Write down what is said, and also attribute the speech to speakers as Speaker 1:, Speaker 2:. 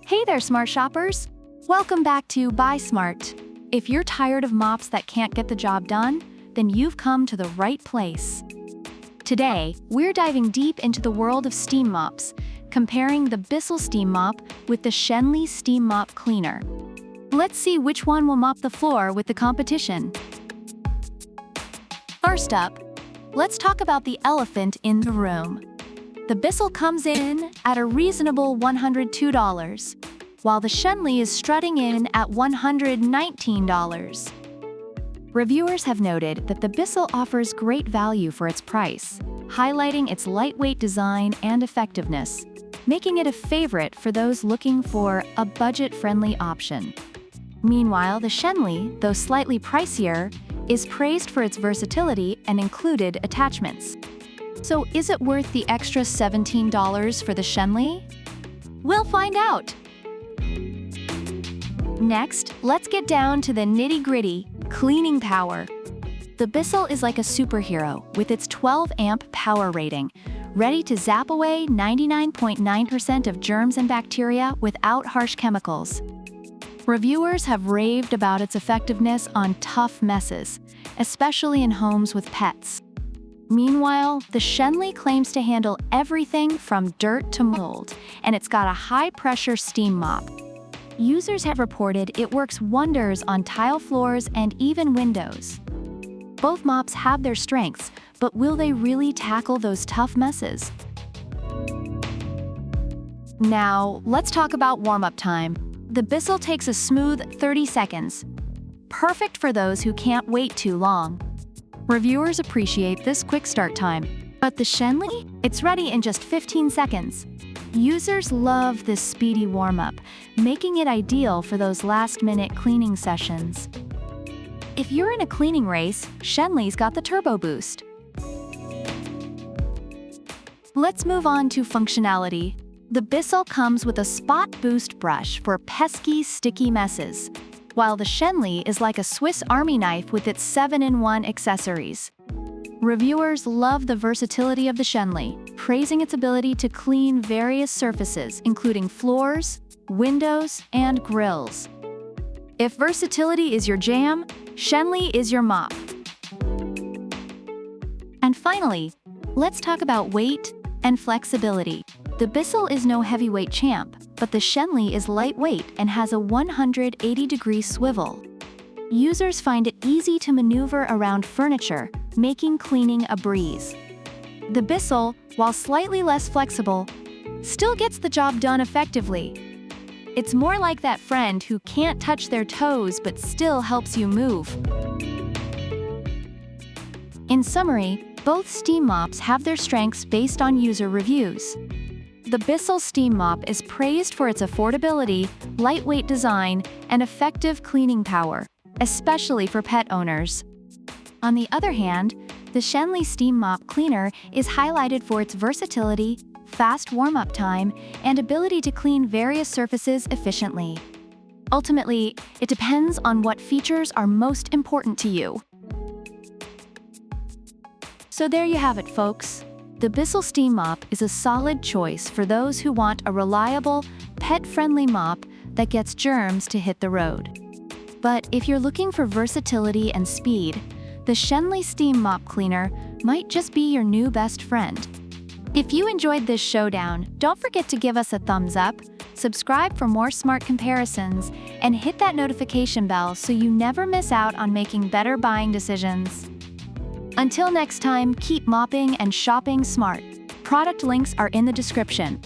Speaker 1: Hey there, smart shoppers! Welcome back to Buy Smart. If you're tired of mops that can't get the job done, then you've come to the right place. Today, we're diving deep into the world of steam mops, comparing the Bissell steam mop with the Schenley steam mop cleaner. Let's see which one will mop the floor with the competition. First up, let's talk about the elephant in the room. The Bissell comes in at a reasonable $102, while the Schenley is strutting in at $119. Reviewers have noted that the Bissell offers great value for its price, highlighting its lightweight design and effectiveness, making it a favorite for those looking for a budget-friendly option. Meanwhile, the Schenley, though slightly pricier, is praised for its versatility and included attachments. So is it worth the extra $17 for the Schenley? We'll find out! Next, let's get down to the nitty-gritty, cleaning power. The Bissell is like a superhero with its 12-amp power rating, ready to zap away 99.9% of germs and bacteria without harsh chemicals. Reviewers have raved about its effectiveness on tough messes, especially in homes with pets. Meanwhile, the Schenley claims to handle everything from dirt to mold, and it's got a high-pressure steam mop. Users have reported it works wonders on tile floors and even windows. Both mops have their strengths, but will they really tackle those tough messes? Now, let's talk about warm-up time. The Bissell takes a smooth 30 seconds. Perfect for those who can't wait too long. Reviewers appreciate this quick start time. But the Schenley? It's ready in just 15 seconds. Users love this speedy warm-up, making it ideal for those last-minute cleaning sessions. If you're in a cleaning race, Schenley's got the turbo boost. Let's move on to functionality. The Bissell comes with a spot boost brush for pesky, sticky messes, while the Schenley is like a Swiss Army knife with its 7-in-1 accessories. Reviewers love the versatility of the Schenley, praising its ability to clean various surfaces, including floors, windows, and grills. If versatility is your jam, Schenley is your mop. And finally, let's talk about weight and flexibility. The Bissell is no heavyweight champ, but the Schenley is lightweight and has a 180-degree swivel. Users find it easy to maneuver around furniture, making cleaning a breeze. The Bissell, while slightly less flexible, still gets the job done effectively. It's more like that friend who can't touch their toes but still helps you move. In summary, both steam mops have their strengths based on user reviews. The Bissell steam mop is praised for its affordability, lightweight design, and effective cleaning power, especially for pet owners. On the other hand, the Schenley steam mop cleaner is highlighted for its versatility, fast warm-up time, and ability to clean various surfaces efficiently. Ultimately, it depends on what features are most important to you. So there you have it, folks. The Bissell steam mop is a solid choice for those who want a reliable, pet-friendly mop that gets germs to hit the road. But if you're looking for versatility and speed, the Schenley steam mop cleaner might just be your new best friend. If you enjoyed this showdown, don't forget to give us a thumbs up, subscribe for more smart comparisons, and hit that notification bell so you never miss out on making better buying decisions. Until next time, keep mopping and shopping smart. Product links are in the description.